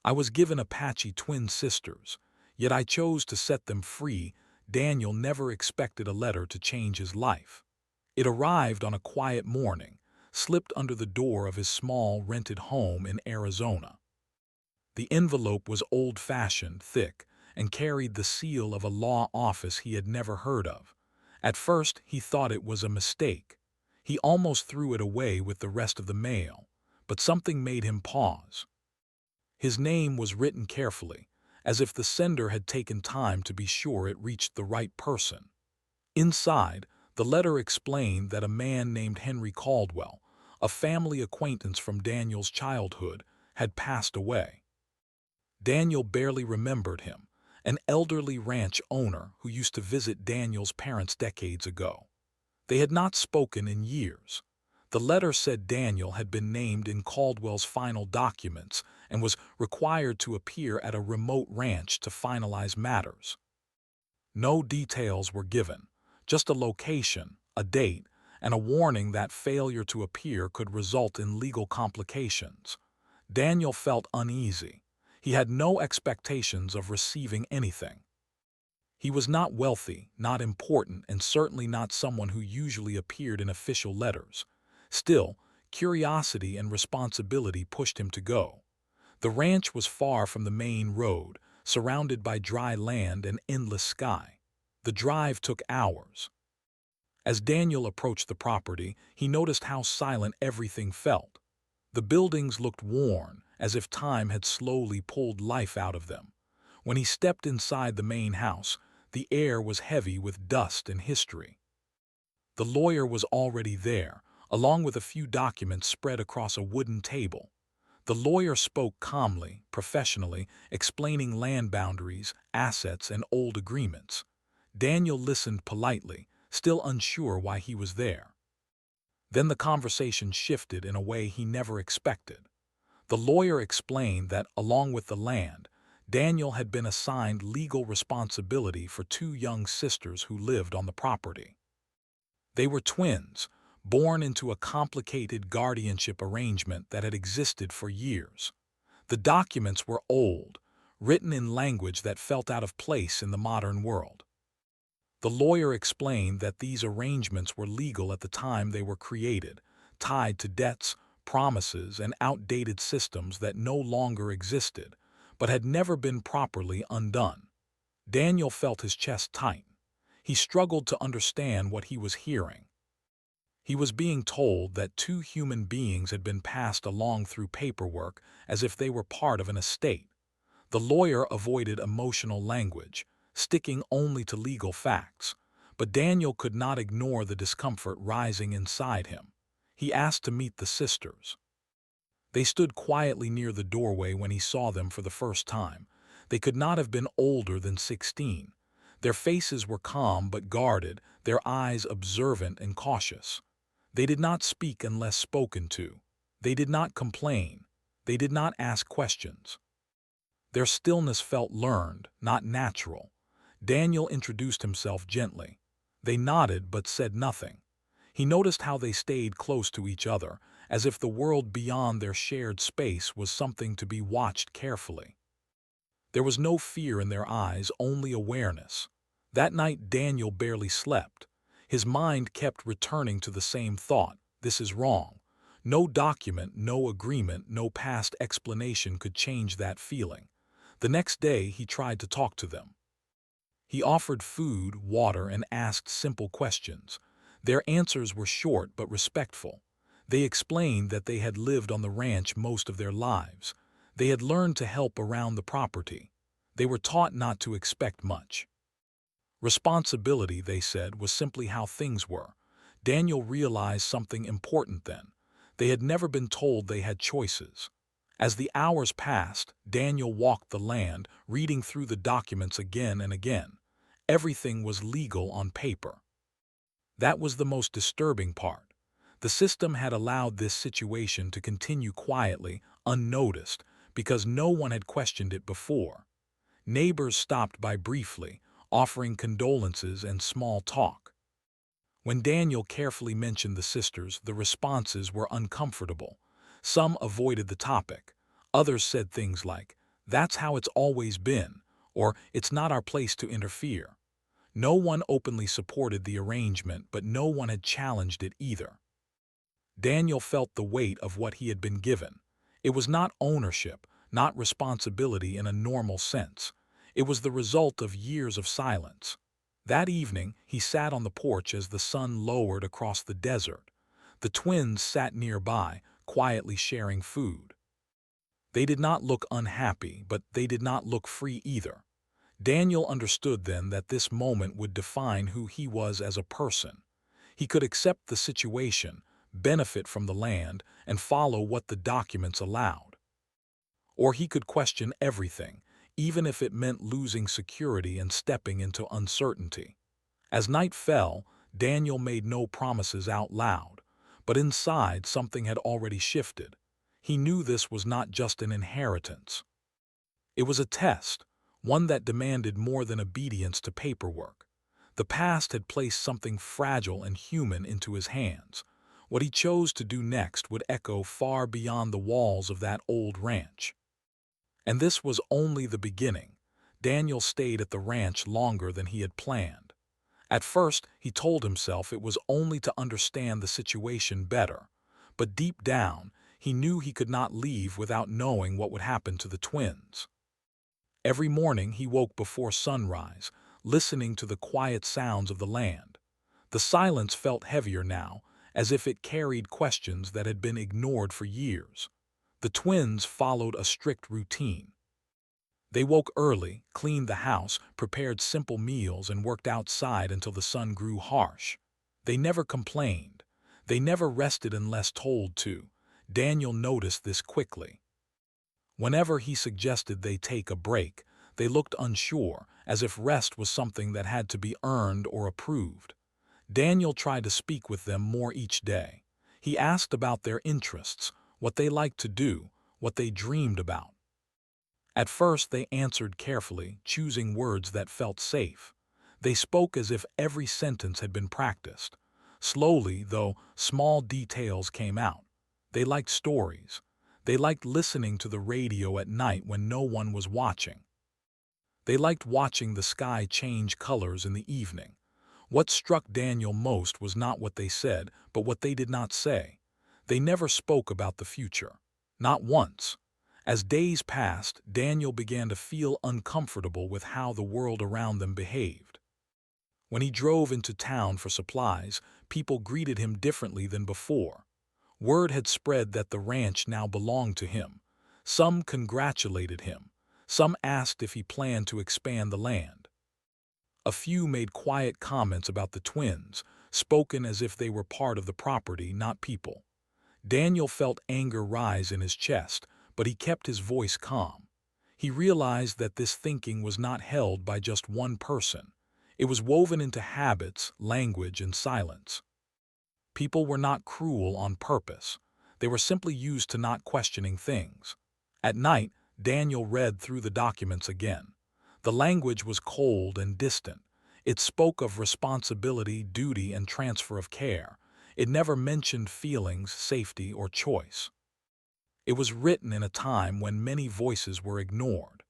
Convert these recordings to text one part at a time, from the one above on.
I was given Apache twin sisters, yet I chose to set them free. Daniel never expected a letter to change his life. It arrived on a quiet morning, slipped under the door of his small rented home in Arizona. The envelope was old-fashioned, thick, and carried the seal of a law office he had never heard of. At first, he thought it was a mistake. He almost threw it away with the rest of the mail, but something made him pause. His name was written carefully, as if the sender had taken time to be sure it reached the right person. Inside, the letter explained that a man named Henry Caldwell, a family acquaintance from Daniel's childhood, had passed away. Daniel barely remembered him, an elderly ranch owner who used to visit Daniel's parents decades ago. They had not spoken in years. The letter said Daniel had been named in Caldwell's final documents and was required to appear at a remote ranch to finalize matters. No details were given, just a location, a date, and a warning that failure to appear could result in legal complications. Daniel felt uneasy. He had no expectations of receiving anything. He was not wealthy, not important, and certainly not someone who usually appeared in official letters. Still, curiosity and responsibility pushed him to go. The ranch was far from the main road, surrounded by dry land and endless sky. The drive took hours. As Daniel approached the property, he noticed how silent everything felt. The buildings looked worn, as if time had slowly pulled life out of them. When he stepped inside the main house, the air was heavy with dust and history. The lawyer was already there, along with a few documents spread across a wooden table. The lawyer spoke calmly, professionally, explaining land boundaries, assets, and old agreements. Daniel listened politely, still unsure why he was there. Then the conversation shifted in a way he never expected. The lawyer explained that, along with the land, Daniel had been assigned legal responsibility for two young sisters who lived on the property. They were twins, born into a complicated guardianship arrangement that had existed for years. The documents were old, written in language that felt out of place in the modern world. The lawyer explained that these arrangements were legal at the time they were created, tied to debts, promises, and outdated systems that no longer existed, but had never been properly undone. Daniel felt his chest tighten. He struggled to understand what he was hearing. He was being told that two human beings had been passed along through paperwork as if they were part of an estate. The lawyer avoided emotional language, sticking only to legal facts, but Daniel could not ignore the discomfort rising inside him. He asked to meet the sisters. They stood quietly near the doorway when he saw them for the first time. They could not have been older than 16. Their faces were calm but guarded, their eyes observant and cautious. They did not speak unless spoken to. They did not complain. They did not ask questions. Their stillness felt learned, not natural. Daniel introduced himself gently. They nodded but said nothing. He noticed how they stayed close to each other, as if the world beyond their shared space was something to be watched carefully. There was no fear in their eyes, only awareness. That night Daniel barely slept. His mind kept returning to the same thought: this is wrong. No document, no agreement, no past explanation could change that feeling. The next day he tried to talk to them. He offered food, water, and asked simple questions. Their answers were short but respectful. They explained that they had lived on the ranch most of their lives. They had learned to help around the property. They were taught not to expect much. Responsibility, they said, was simply how things were. Daniel realized something important then. They had never been told they had choices. As the hours passed, Daniel walked the land, reading through the documents again and again. Everything was legal on paper. That was the most disturbing part. The system had allowed this situation to continue quietly, unnoticed, because no one had questioned it before. Neighbors stopped by briefly, offering condolences and small talk. When Daniel carefully mentioned the sisters, the responses were uncomfortable. Some avoided the topic. Others said things like, "That's how it's always been," or "It's not our place to interfere." No one openly supported the arrangement, but no one had challenged it either. Daniel felt the weight of what he had been given. It was not ownership, not responsibility in a normal sense. It was the result of years of silence. That evening, he sat on the porch as the sun lowered across the desert. The twins sat nearby, quietly sharing food. They did not look unhappy, but they did not look free either. Daniel understood then that this moment would define who he was as a person. He could accept the situation, benefit from the land, and follow what the documents allowed. Or he could question everything, even if it meant losing security and stepping into uncertainty. As night fell, Daniel made no promises out loud, but inside something had already shifted. He knew this was not just an inheritance. It was a test, one that demanded more than obedience to paperwork. The past had placed something fragile and human into his hands. What he chose to do next would echo far beyond the walls of that old ranch. And this was only the beginning. Daniel stayed at the ranch longer than he had planned. At first, he told himself it was only to understand the situation better. But deep down, he knew he could not leave without knowing what would happen to the twins. Every morning he woke before sunrise, listening to the quiet sounds of the land. The silence felt heavier now, as if it carried questions that had been ignored for years. The twins followed a strict routine. They woke early, cleaned the house, prepared simple meals, and worked outside until the sun grew harsh. They never complained. They never rested unless told to. Daniel noticed this quickly. Whenever he suggested they take a break, they looked unsure, as if rest was something that had to be earned or approved. Daniel tried to speak with them more each day. He asked about their interests, what they liked to do, what they dreamed about. At first they answered carefully, choosing words that felt safe. They spoke as if every sentence had been practiced. Slowly, though, small details came out. They liked stories. They liked listening to the radio at night when no one was watching. They liked watching the sky change colors in the evening. What struck Daniel most was not what they said, but what they did not say. They never spoke about the future. Not once. As days passed, Daniel began to feel uncomfortable with how the world around them behaved. When he drove into town for supplies, people greeted him differently than before. Word had spread that the ranch now belonged to him. Some congratulated him. Some asked if he planned to expand the land. A few made quiet comments about the twins, spoken as if they were part of the property, not people. Daniel felt anger rise in his chest, but he kept his voice calm. He realized that this thinking was not held by just one person. It was woven into habits, language, and silence. People were not cruel on purpose. They were simply used to not questioning things. At night, Daniel read through the documents again. The language was cold and distant. It spoke of responsibility, duty, and transfer of care. It never mentioned feelings, safety, or choice. It was written in a time when many voices were ignored.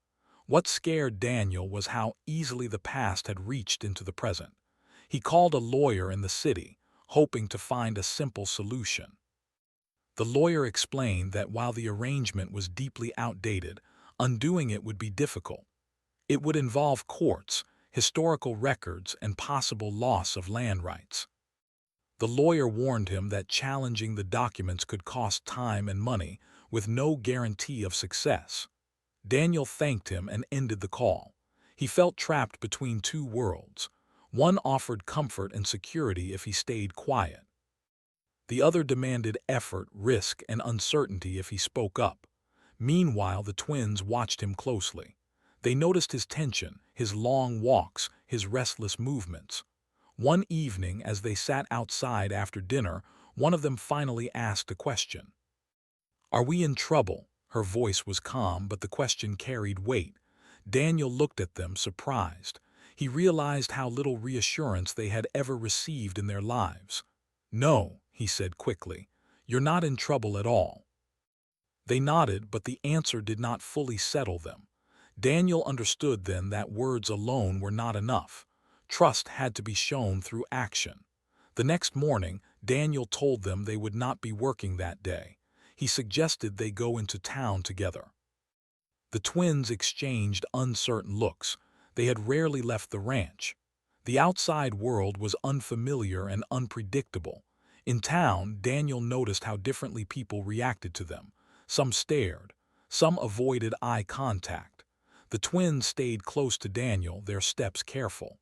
What scared Daniel was how easily the past had reached into the present. He called a lawyer in the city, hoping to find a simple solution. The lawyer explained that while the arrangement was deeply outdated, undoing it would be difficult. It would involve courts, historical records, and possible loss of land rights. The lawyer warned him that challenging the documents could cost time and money, with no guarantee of success. Daniel thanked him and ended the call. He felt trapped between two worlds. One offered comfort and security if he stayed quiet. The other demanded effort, risk, and uncertainty if he spoke up. Meanwhile, the twins watched him closely. They noticed his tension, his long walks, his restless movements. One evening, as they sat outside after dinner, one of them finally asked a question. "Are we in trouble?" Her voice was calm, but the question carried weight. Daniel looked at them, surprised. He realized how little reassurance they had ever received in their lives. "No," he said quickly, "you're not in trouble at all." They nodded, but the answer did not fully settle them. Daniel understood then that words alone were not enough. Trust had to be shown through action. The next morning, Daniel told them they would not be working that day. He suggested they go into town together. The twins exchanged uncertain looks. They had rarely left the ranch. The outside world was unfamiliar and unpredictable. In town, Daniel noticed how differently people reacted to them. Some stared. Some avoided eye contact. The twins stayed close to Daniel, their steps careful.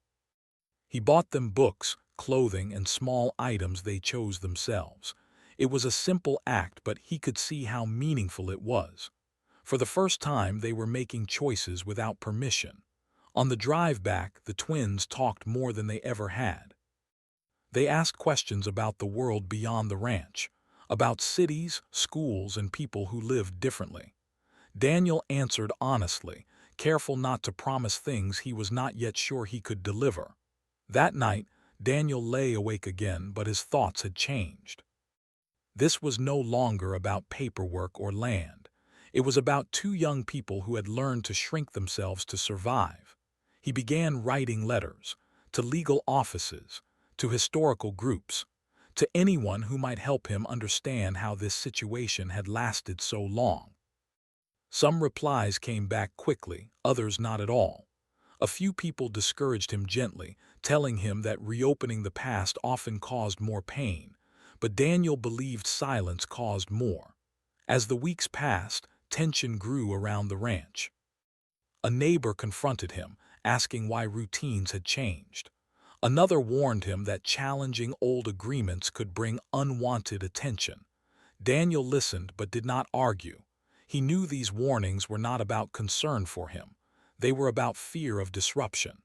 He bought them books, clothing, and small items they chose themselves. It was a simple act, but he could see how meaningful it was. For the first time, they were making choices without permission. On the drive back, the twins talked more than they ever had. They asked questions about the world beyond the ranch, about cities, schools, and people who lived differently. Daniel answered honestly, careful not to promise things he was not yet sure he could deliver. That night, Daniel lay awake again, but his thoughts had changed. This was no longer about paperwork or land. It was about two young people who had learned to shrink themselves to survive. He began writing letters to legal offices, to historical groups, to anyone who might help him understand how this situation had lasted so long. Some replies came back quickly, others not at all. A few people discouraged him gently, telling him that reopening the past often caused more pain, but Daniel believed silence caused more. As the weeks passed, tension grew around the ranch. A neighbor confronted him, asking why routines had changed. Another warned him that challenging old agreements could bring unwanted attention. Daniel listened but did not argue. He knew these warnings were not about concern for him. They were about fear of disruption.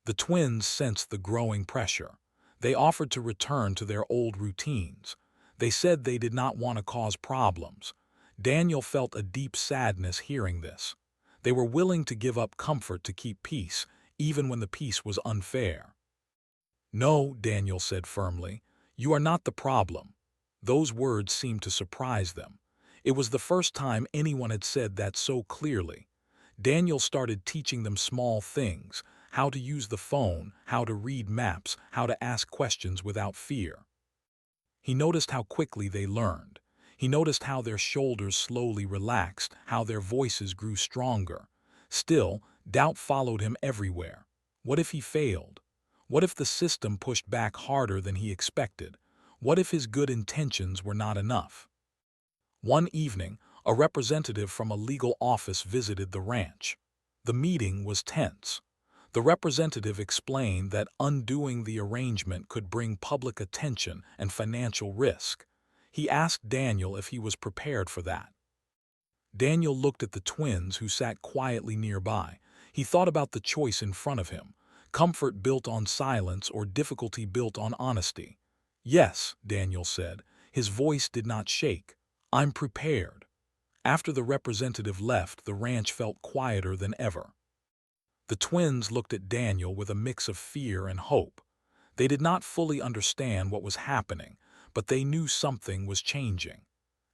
The twins sensed the growing pressure. They offered to return to their old routines. They said they did not want to cause problems. Daniel felt a deep sadness hearing this. They were willing to give up comfort to keep peace, even when the peace was unfair. "No," Daniel said firmly, "you are not the problem." Those words seemed to surprise them. It was the first time anyone had said that so clearly. Daniel started teaching them small things, how to use the phone, how to read maps, how to ask questions without fear. He noticed how quickly they learned. He noticed how their shoulders slowly relaxed, how their voices grew stronger. Still, doubt followed him everywhere. What if he failed? What if the system pushed back harder than he expected? What if his good intentions were not enough? One evening, a representative from a legal office visited the ranch. The meeting was tense. The representative explained that undoing the arrangement could bring public attention and financial risk. He asked Daniel if he was prepared for that. Daniel looked at the twins who sat quietly nearby. He thought about the choice in front of him, comfort built on silence or difficulty built on honesty. "Yes," Daniel said. His voice did not shake. "I'm prepared." After the representative left, the ranch felt quieter than ever. The twins looked at Daniel with a mix of fear and hope. They did not fully understand what was happening, but they knew something was changing.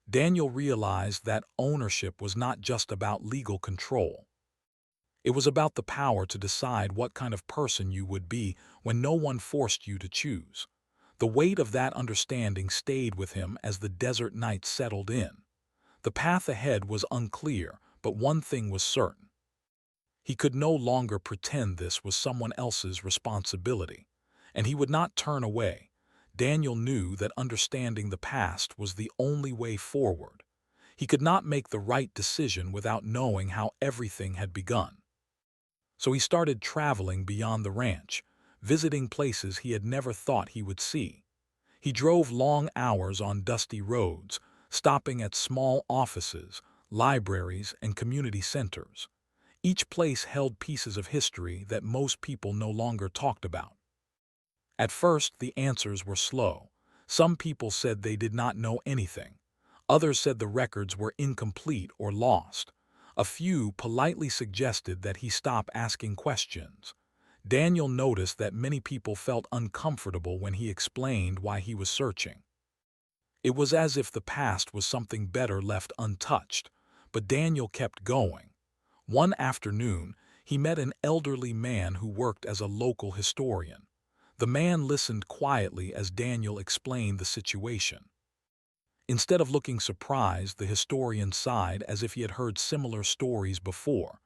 Daniel realized that ownership was not just about legal control. It was about the power to decide what kind of person you would be when no one forced you to choose. The weight of that understanding stayed with him as the desert night settled in. The path ahead was unclear, but one thing was certain. He could no longer pretend this was someone else's responsibility, and he would not turn away. Daniel knew that understanding the past was the only way forward. He could not make the right decision without knowing how everything had begun. So he started traveling beyond the ranch, visiting places he had never thought he would see. He drove long hours on dusty roads, stopping at small offices, libraries, and community centers. Each place held pieces of history that most people no longer talked about. At first, the answers were slow. Some people said they did not know anything. Others said the records were incomplete or lost. A few politely suggested that he stop asking questions. Daniel noticed that many people felt uncomfortable when he explained why he was searching. It was as if the past was something better left untouched, but Daniel kept going. One afternoon, he met an elderly man who worked as a local historian. The man listened quietly as Daniel explained the situation. Instead of looking surprised, the historian sighed as if he had heard similar stories before.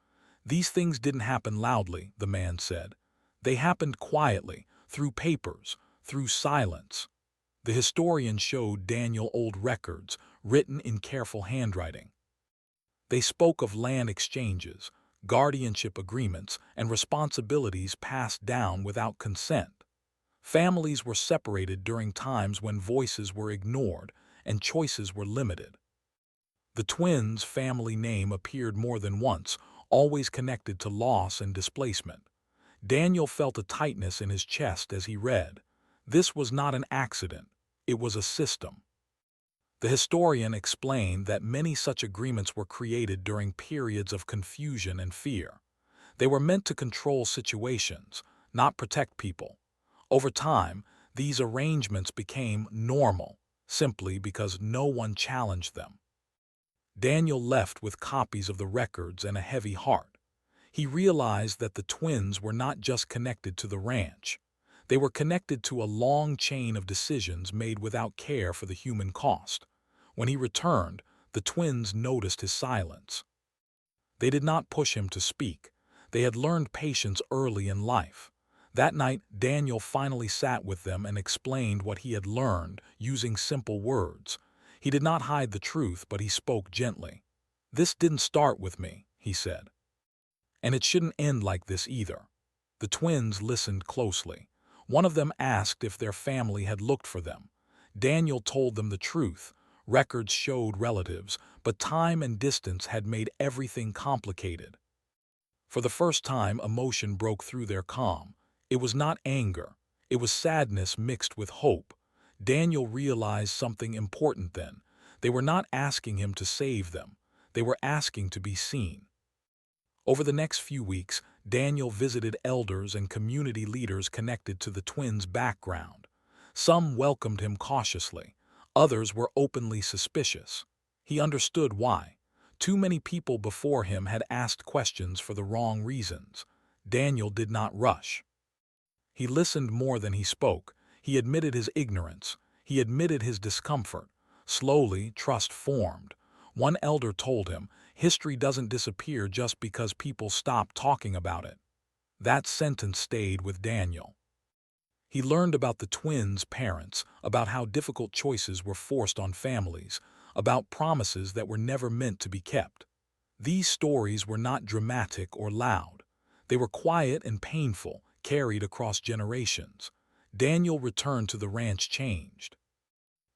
"These things didn't happen loudly," the man said. "They happened quietly, through papers, through silence." The historian showed Daniel old records, written in careful handwriting. They spoke of land exchanges, guardianship agreements, and responsibilities passed down without consent. Families were separated during times when voices were ignored and choices were limited. The twins' family name appeared more than once, always connected to loss and displacement. Daniel felt a tightness in his chest as he read. This was not an accident, it was a system. The historian explained that many such agreements were created during periods of confusion and fear. They were meant to control situations, not protect people. Over time, these arrangements became normal, simply because no one challenged them. Daniel left with copies of the records and a heavy heart. He realized that the twins were not just connected to the ranch. They were connected to a long chain of decisions made without care for the human cost. When he returned, the twins noticed his silence. They did not push him to speak. They had learned patience early in life. That night, Daniel finally sat with them and explained what he had learned, using simple words. He did not hide the truth, but he spoke gently. "This didn't start with me," he said. "And it shouldn't end like this either." The twins listened closely. One of them asked if their family had looked for them. Daniel told them the truth. Records showed relatives, but time and distance had made everything complicated. For the first time, emotion broke through their calm. It was not anger. It was sadness mixed with hope. Daniel realized something important then. They were not asking him to save them. They were asking to be seen. Over the next few weeks, Daniel visited elders and community leaders connected to the twins' background. Some welcomed him cautiously. Others were openly suspicious. He understood why. Too many people before him had asked questions for the wrong reasons. Daniel did not rush. He listened more than he spoke. He admitted his ignorance. He admitted his discomfort. Slowly, trust formed. One elder told him, "History doesn't disappear just because people stop talking about it." That sentence stayed with Daniel. He learned about the twins' parents, about how difficult choices were forced on families, about promises that were never meant to be kept. These stories were not dramatic or loud. They were quiet and painful, carried across generations. Daniel returned to the ranch changed.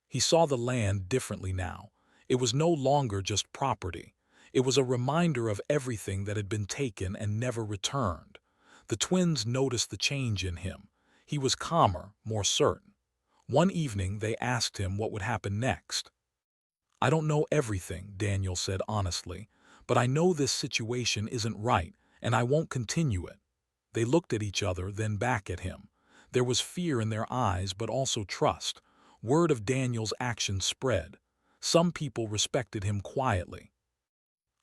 He saw the land differently now. It was no longer just property. It was a reminder of everything that had been taken and never returned. The twins noticed the change in him. He was calmer, more certain. One evening, they asked him what would happen next. "I don't know everything," Daniel said honestly, "but I know this situation isn't right, and I won't continue it." They looked at each other, then back at him. There was fear in their eyes, but also trust. Word of Daniel's actions spread. Some people respected him quietly.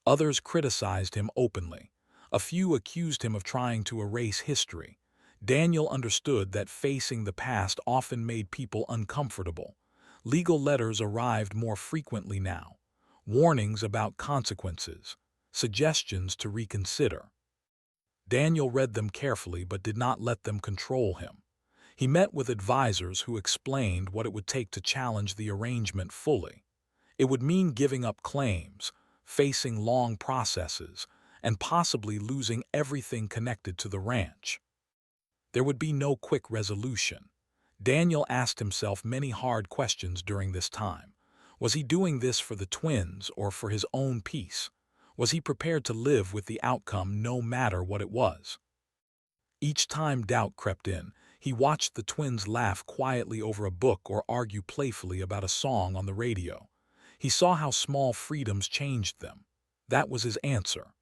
Others criticized him openly. A few accused him of trying to erase history. Daniel understood that facing the past often made people uncomfortable. Legal letters arrived more frequently now. Warnings about consequences. Suggestions to reconsider. Daniel read them carefully but did not let them control him. He met with advisors who explained what it would take to challenge the arrangement fully. It would mean giving up claims, facing long processes, and possibly losing everything connected to the ranch. There would be no quick resolution. Daniel asked himself many hard questions during this time. Was he doing this for the twins or for his own peace? Was he prepared to live with the outcome no matter what it was? Each time doubt crept in, he watched the twins laugh quietly over a book or argue playfully about a song on the radio. He saw how small freedoms changed them. That was his answer.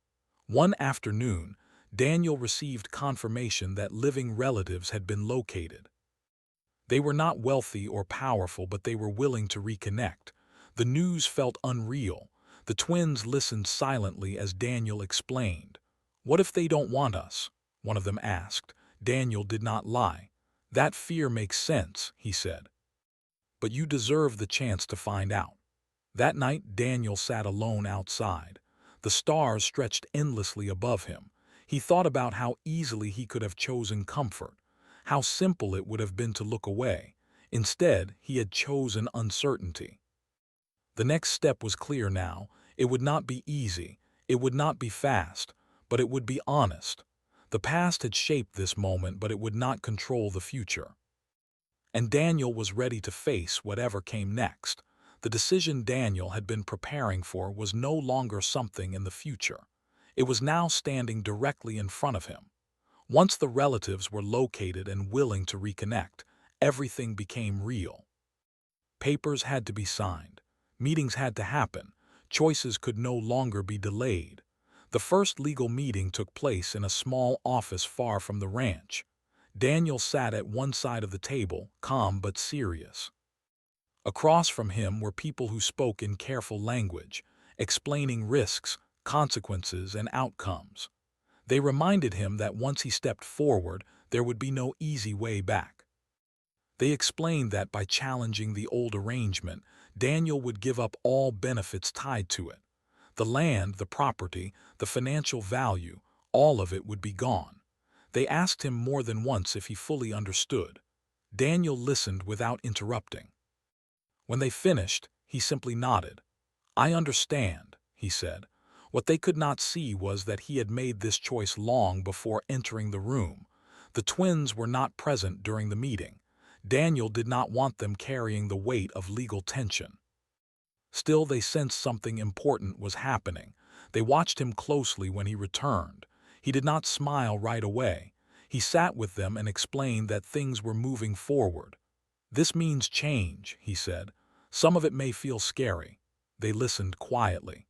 One afternoon, Daniel received confirmation that living relatives had been located. They were not wealthy or powerful, but they were willing to reconnect. The news felt unreal. The twins listened silently as Daniel explained. "What if they don't want us?" one of them asked. Daniel did not lie. "That fear makes sense," he said. "But you deserve the chance to find out." That night, Daniel sat alone outside. The stars stretched endlessly above him. He thought about how easily he could have chosen comfort, how simple it would have been to look away. Instead, he had chosen uncertainty. The next step was clear now. It would not be easy, it would not be fast, but it would be honest. The past had shaped this moment, but it would not control the future. And Daniel was ready to face whatever came next. The decision Daniel had been preparing for was no longer something in the future. It was now standing directly in front of him. Once the relatives were located and willing to reconnect, everything became real. Papers had to be signed. Meetings had to happen. Choices could no longer be delayed. The first legal meeting took place in a small office far from the ranch. Daniel sat at one side of the table, calm but serious. Across from him were people who spoke in careful language, explaining risks, consequences, and outcomes. They reminded him that once he stepped forward, there would be no easy way back. They explained that by challenging the old arrangement, Daniel would give up all benefits tied to it. The land, the property, the financial value, all of it would be gone. They asked him more than once if he fully understood. Daniel listened without interrupting. When they finished, he simply nodded. "I understand," he said. What they could not see was that he had made this choice long before entering the room. The twins were not present during the meeting. Daniel did not want them carrying the weight of legal tension. Still, they sensed something important was happening. They watched him closely when he returned. He did not smile right away. He sat with them and explained that things were moving forward. "This means change," he said. "Some of it may feel scary." They listened quietly.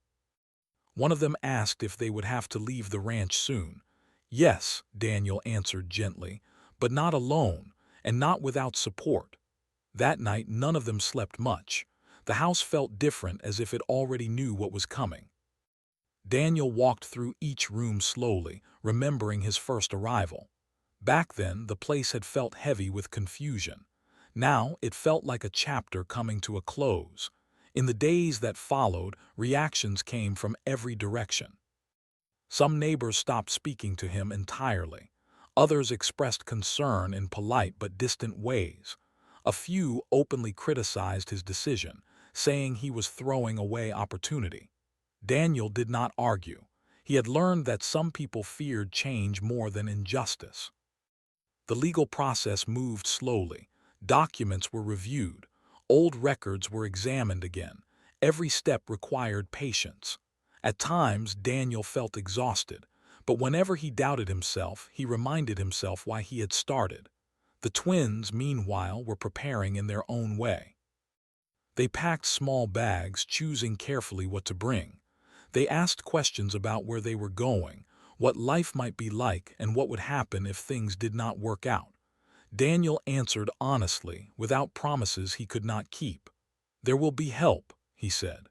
One of them asked if they would have to leave the ranch soon. "Yes," Daniel answered gently, "but not alone, and not without support." That night, none of them slept much. The house felt different, as if it already knew what was coming. Daniel walked through each room slowly, remembering his first arrival. Back then, the place had felt heavy with confusion. Now, it felt like a chapter coming to a close. In the days that followed, reactions came from every direction. Some neighbors stopped speaking to him entirely. Others expressed concern in polite but distant ways. A few openly criticized his decision, saying he was throwing away opportunity. Daniel did not argue. He had learned that some people feared change more than injustice. The legal process moved slowly. Documents were reviewed. Old records were examined again. Every step required patience. At times, Daniel felt exhausted, but whenever he doubted himself, he reminded himself why he had started. The twins, meanwhile, were preparing in their own way. They packed small bags, choosing carefully what to bring. They asked questions about where they were going, what life might be like, and what would happen if things did not work out. Daniel answered honestly, without promises he could not keep. "There will be help," he said.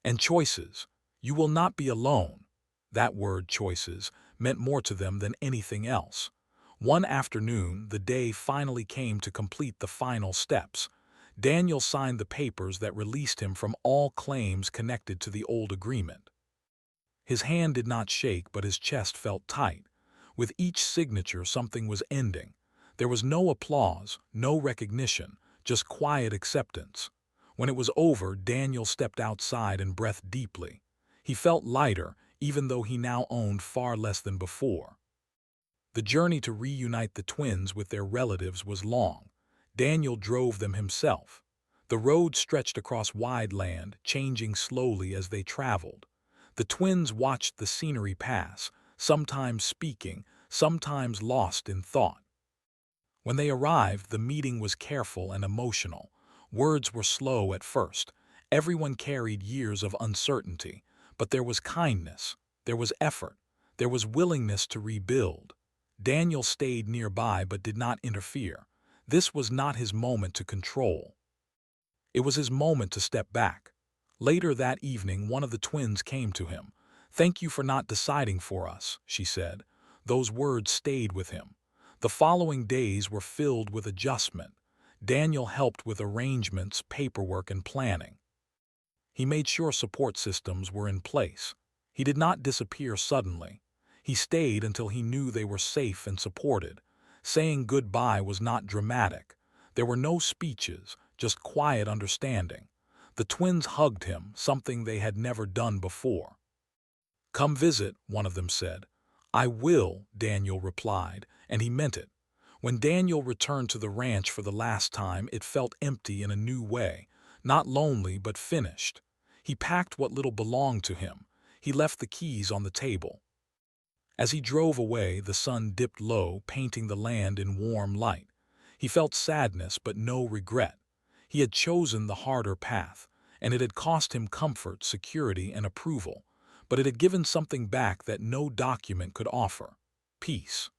"And choices. You will not be alone." That word, choices, meant more to them than anything else. One afternoon, the day finally came to complete the final steps. Daniel signed the papers that released him from all claims connected to the old agreement. His hand did not shake, but his chest felt tight. With each signature, something was ending. There was no applause, no recognition, just quiet acceptance. When it was over, Daniel stepped outside and breathed deeply. He felt lighter, even though he now owned far less than before. The journey to reunite the twins with their relatives was long. Daniel drove them himself. The road stretched across wide land, changing slowly as they traveled. The twins watched the scenery pass, sometimes speaking, sometimes lost in thought. When they arrived, the meeting was careful and emotional. Words were slow at first. Everyone carried years of uncertainty, but there was kindness, there was effort, there was willingness to rebuild. Daniel stayed nearby but did not interfere. This was not his moment to control. It was his moment to step back. Later that evening, one of the twins came to him. "Thank you for not deciding for us," she said. Those words stayed with him. The following days were filled with adjustment. Daniel helped with arrangements, paperwork, and planning. He made sure support systems were in place. He did not disappear suddenly. He stayed until he knew they were safe and supported. Saying goodbye was not dramatic. There were no speeches, just quiet understanding. The twins hugged him, something they had never done before. "Come visit," one of them said. "I will," Daniel replied, and he meant it. When Daniel returned to the ranch for the last time, it felt empty in a new way, not lonely but finished. He packed what little belonged to him. He left the keys on the table. As he drove away, the sun dipped low, painting the land in warm light. He felt sadness but no regret. He had chosen the harder path, and it had cost him comfort, security, and approval, but it had given something back that no document could offer: peace.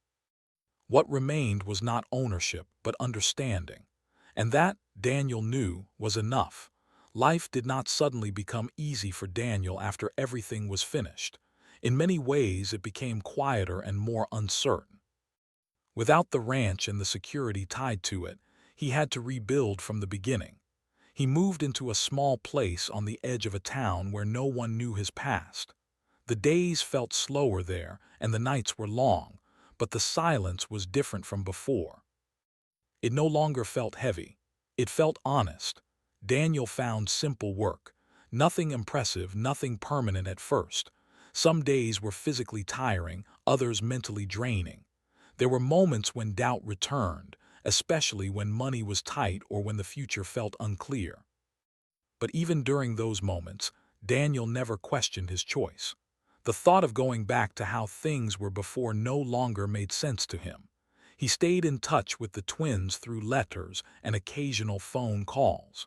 What remained was not ownership, but understanding. And that, Daniel knew, was enough. Life did not suddenly become easy for Daniel after everything was finished. In many ways, it became quieter and more uncertain. Without the ranch and the security tied to it, he had to rebuild from the beginning. He moved into a small place on the edge of a town where no one knew his past. The days felt slower there, and the nights were long, but the silence was different from before. It no longer felt heavy. It felt honest. Daniel found simple work. Nothing impressive, nothing permanent at first. Some days were physically tiring, others mentally draining. There were moments when doubt returned, especially when money was tight or when the future felt unclear. But even during those moments, Daniel never questioned his choice. The thought of going back to how things were before no longer made sense to him. He stayed in touch with the twins through letters and occasional phone calls.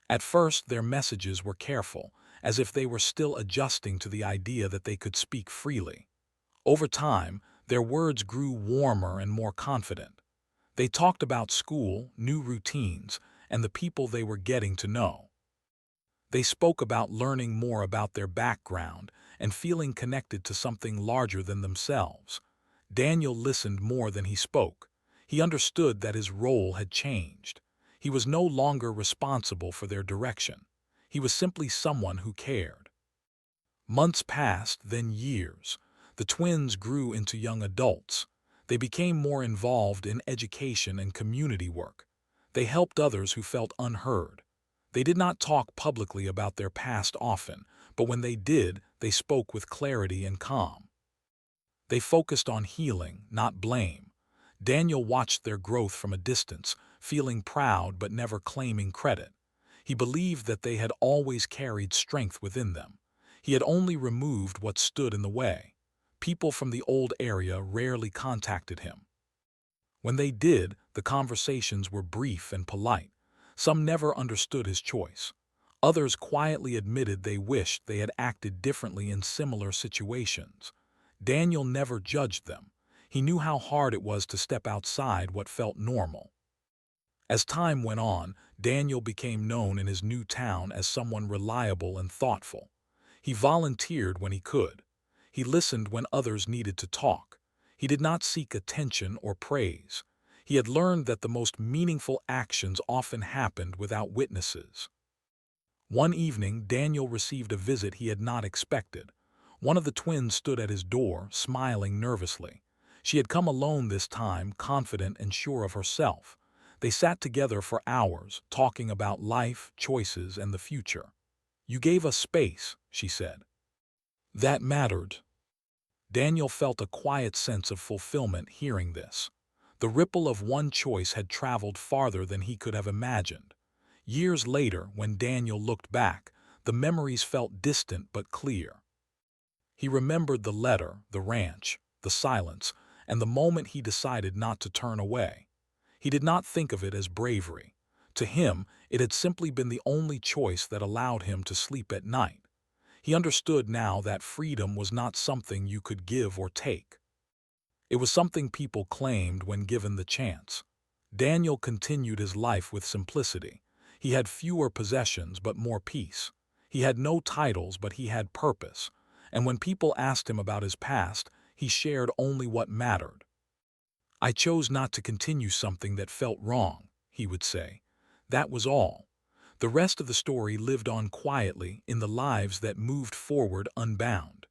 At first, their messages were careful, as if they were still adjusting to the idea that they could speak freely. Over time, their words grew warmer and more confident. They talked about school, new routines, and the people they were getting to know. They spoke about learning more about their background and feeling connected to something larger than themselves. Daniel listened more than he spoke. He understood that his role had changed. He was no longer responsible for their direction. He was simply someone who cared. Months passed, then years. The twins grew into young adults. They became more involved in education and community work. They helped others who felt unheard. They did not talk publicly about their past often, but when they did, they spoke with clarity and calm. They focused on healing, not blame. Daniel watched their growth from a distance, feeling proud but never claiming credit. He believed that they had always carried strength within them. He had only removed what stood in the way. People from the old area rarely contacted him. When they did, the conversations were brief and polite. Some never understood his choice. Others quietly admitted they wished they had acted differently in similar situations. Daniel never judged them. He knew how hard it was to step outside what felt normal. As time went on, Daniel became known in his new town as someone reliable and thoughtful. He volunteered when he could. He listened when others needed to talk. He did not seek attention or praise. He had learned that the most meaningful actions often happened without witnesses. One evening, Daniel received a visit he had not expected. One of the twins stood at his door, smiling nervously. She had come alone this time, confident and sure of herself. They sat together for hours, talking about life, choices, and the future. "You gave us space," she said. That mattered. Daniel felt a quiet sense of fulfillment hearing this. The ripple of one choice had traveled farther than he could have imagined. Years later, when Daniel looked back, the memories felt distant but clear. He remembered the letter, the ranch, the silence, and the moment he decided not to turn away. He did not think of it as bravery. To him, it had simply been the only choice that allowed him to sleep at night. He understood now that freedom was not something you could give or take. It was something people claimed when given the chance. Daniel continued his life with simplicity. He had fewer possessions but more peace. He had no titles but he had purpose. And when people asked him about his past, he shared only what mattered. "I chose not to continue something that felt wrong," he would say. That was all. The rest of the story lived on quietly in the lives that moved forward unbound.